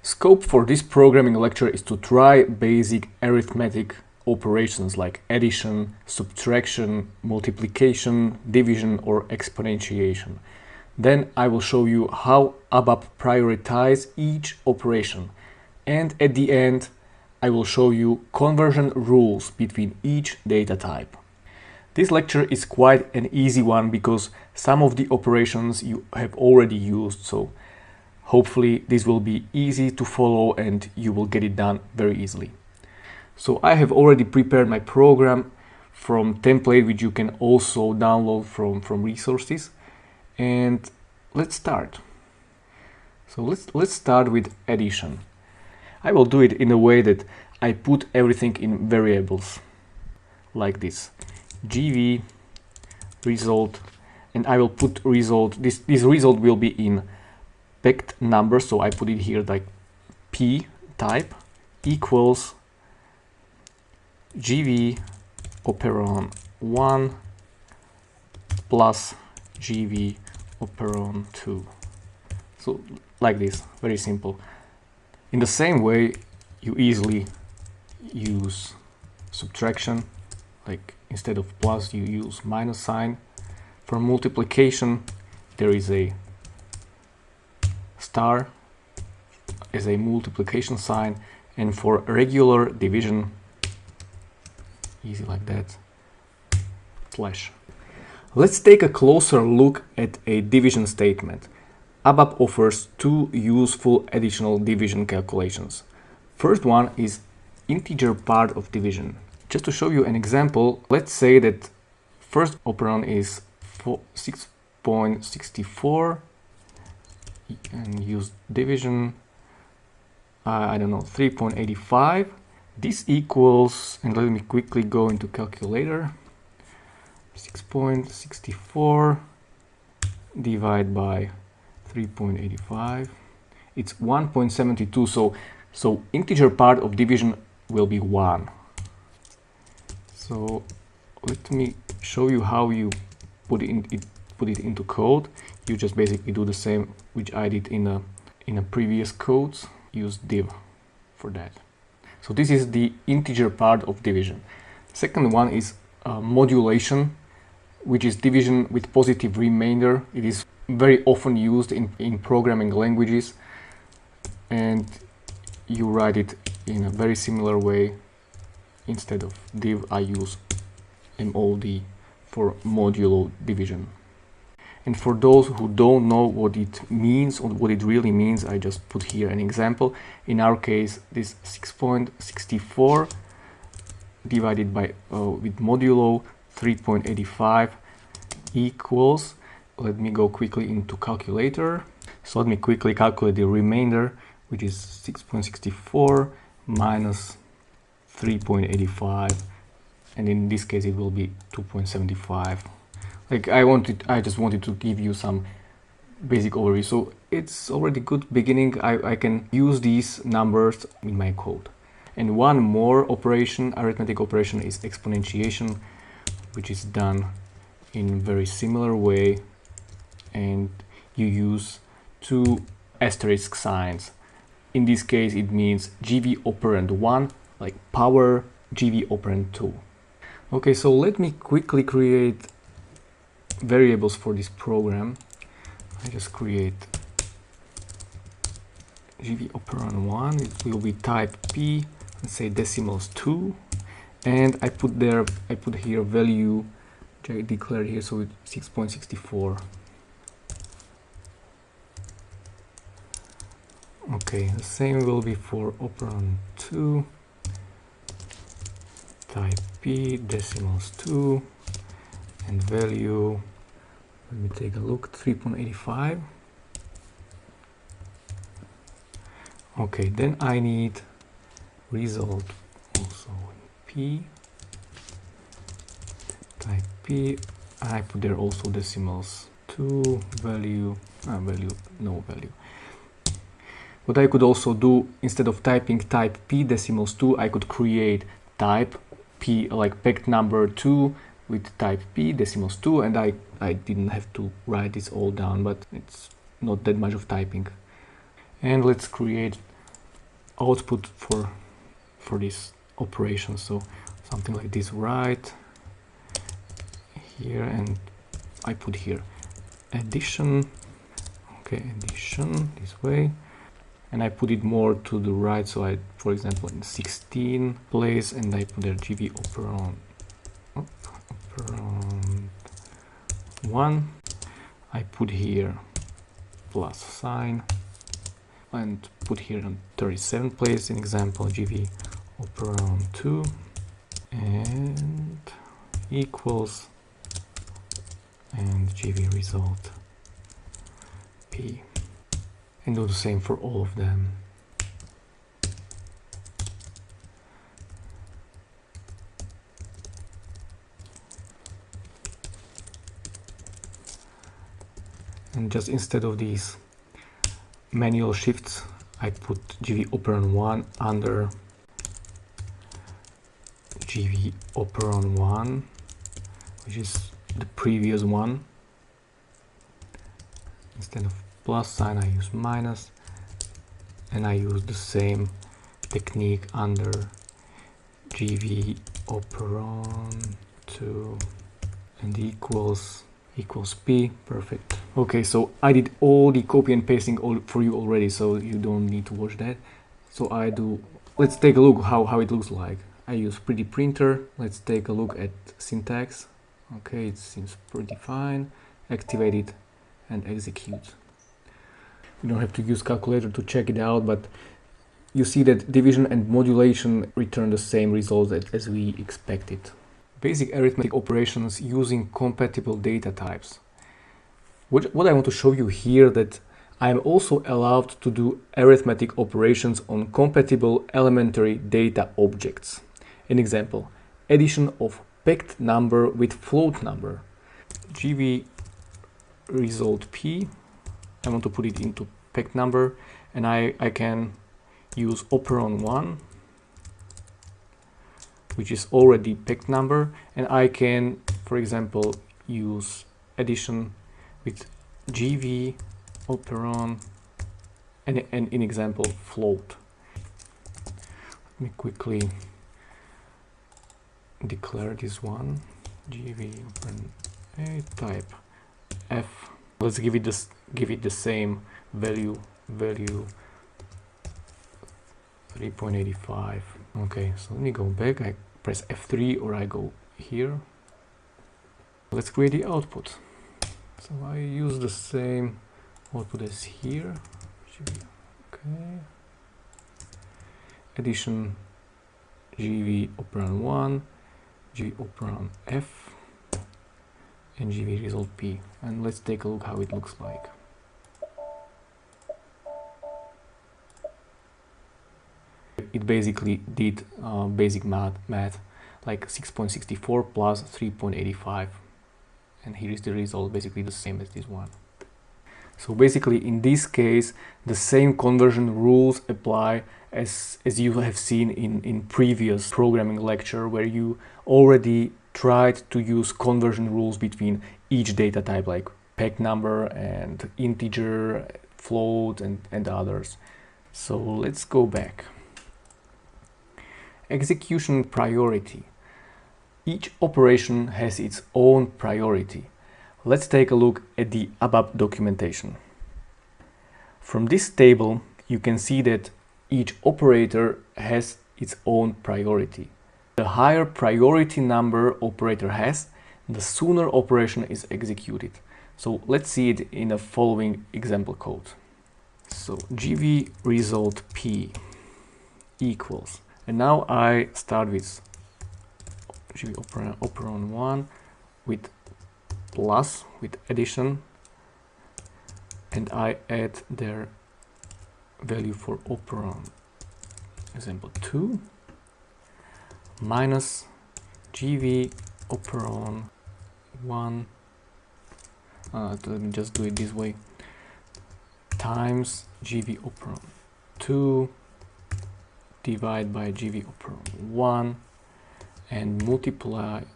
Scope for this programming lecture is to try basic arithmetic operations like addition, subtraction, multiplication, division or exponentiation. Then I will show you how ABAP prioritize each operation. And at the end, I will show you conversion rules between each data type. This lecture is quite an easy one because some of the operations you have already used, so hopefully this will be easy to follow and you will get it done very easily. So I have already prepared my program from template, which you can also download from resources. And let's start. So let's start with addition. I will do it in a way that I put everything in variables like this. GV result, and I will put result. This result will be in packed number, so I put it here like P type equals GV operon 1 plus GV operon 2. So like this, very simple. In the same way, you easily use subtraction, like instead of plus you use minus sign. For multiplication there is a star as a multiplication sign, and for regular division, easy like that, slash. Let's take a closer look at a division statement. ABAP offers two useful additional division calculations. First one is integer part of division. Just to show you an example, let's say that first operand is 6.64 and use division, I don't know, 3.85. This equals, and let me quickly go into calculator, 6.64 divided by 3.85, it's 1.72. So integer part of division will be 1. So let me show you how you put it into code. You just basically do the same which I did in a previous codes. Use div for that. So this is the integer part of division. Second one is modulation, which is division with positive remainder. It is very often used in programming languages, and you write it in a very similar way. Instead of div, I use mod for modulo division. And for those who don't know what it means or what it really means, I just put here an example. In our case, this 6.64 divided by with modulo 3.85 equals, let me go quickly into calculator. So let me quickly calculate the remainder, which is 6.64 minus 3.85, and in this case it will be 2.75. Like I just wanted to give you some basic overview, so it's already good beginning. I can use these numbers in my code. And one more operation, arithmetic operation, is exponentiation, which is done in very similar way, and you use two asterisk signs. In this case it means GV operand 1 like power GV operand 2. Okay, so let me quickly create variables for this program. I just create GV operand 1, it will be type P, let's say decimals 2, and I put here value which I declared here, so it's 6.64. Okay, the same will be for operand 2, type P, decimals 2, and value, let me take a look, 3.85. Okay, then I need result also in P, type P, and I put there also decimals 2, value, no value. What I could also do, instead of typing type P decimals 2, I could create type P, like packed number 2 with type P decimals 2, and I didn't have to write this all down, but it's not that much of typing. And let's create output for this operation. So something like this, right here, and I put here addition. Okay, addition this way, and I put it more to the right, so I, for example, in 16 place, and I put there GV operand 1. I put here plus sign, and put here on 37 place, in example, GV operand 2, and equals, and GV result P, and do the same for all of them. And just instead of these manual shifts, I put GV operand 1 under GV operand 1, which is the previous one. Instead of plus sign, I use minus, and I use the same technique under GV operand 2 and equals P. Perfect. Okay, so I did all the copy and pasting for you already, so you don't need to watch that. So I do, let's take a look how it looks like. I use pretty printer. Let's take a look at syntax. Okay, it seems pretty fine. Activate it and execute. You don't have to use calculator to check it out, but you see that division and modulation return the same results as we expected. Basic arithmetic operations using compatible data types. What I want to show you here, that I am also allowed to do arithmetic operations on compatible elementary data objects. An example, addition of packed number with float number. GV result P, I want to put it into packed number, and I can use operand 1, which is already packed number, and I can, for example, use addition with GV operand and in example float. Let me quickly declare this one. GV operand A type F. Let's give it the same value 3.85. Okay, so let me go back. I press F3 or I go here. Let's create the output. So I use the same output as here. Okay. Addition GV operand 1, GV operand F, and GV result P. And let's take a look how it looks like. It basically did basic math like 6.64 plus 3.85, and here is the result, basically the same as this one. So basically in this case the same conversion rules apply as you have seen in previous programming lecture, where you already tried to use conversion rules between each data type, like packed number and integer, float, and others. So let's go back. Execution priority. Each operation has its own priority. Let's take a look at the ABAP documentation. From this table, you can see that each operator has its own priority. The higher priority number operator has, the sooner operation is executed. So let's see it in the following example code. So GV result P equals, and now I start with GV operand 1 with plus, with addition, and I add their value for operand, example 2, minus GV operand 1, let me just do it this way, times GV operand 2 divide by GV operand 1 and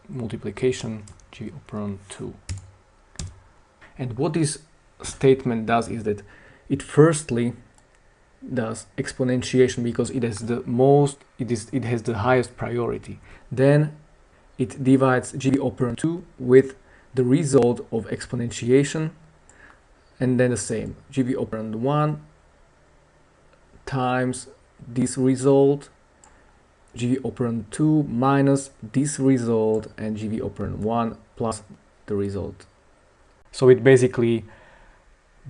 multiplication GV operand 2. And what this statement does is that it firstly does exponentiation because it has the highest priority. Then it divides GB operand 2 with the result of exponentiation, and then the same, GB operand 1 times this result, GB operand 2 minus this result, and GB operand 1 plus the result. So it basically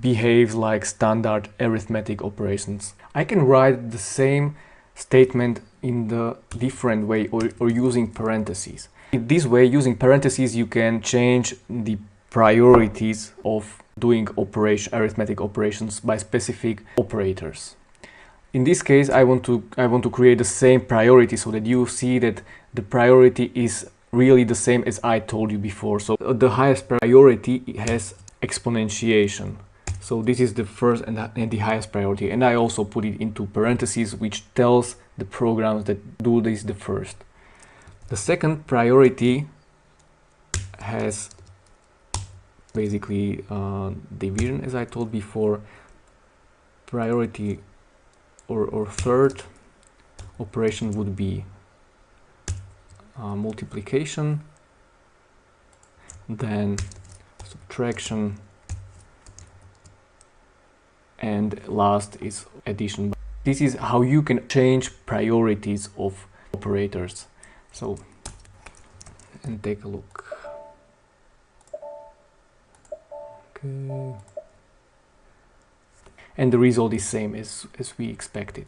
behaves like standard arithmetic operations. I can write the same statement in the different way, or using parentheses. In this way, using parentheses, you can change the priorities of doing arithmetic operations by specific operators. In this case, I want to create the same priority so that you see that the priority is really the same as I told you before. So the highest priority has exponentiation. So this is the first and the highest priority, and I also put it into parentheses, which tells the programs that do this the first. The second priority has basically division, as I told before. Priority or third operation would be multiplication, then subtraction, and last is addition. This is how you can change priorities of operators. So, and take a look. Okay. And the result is same as we expected.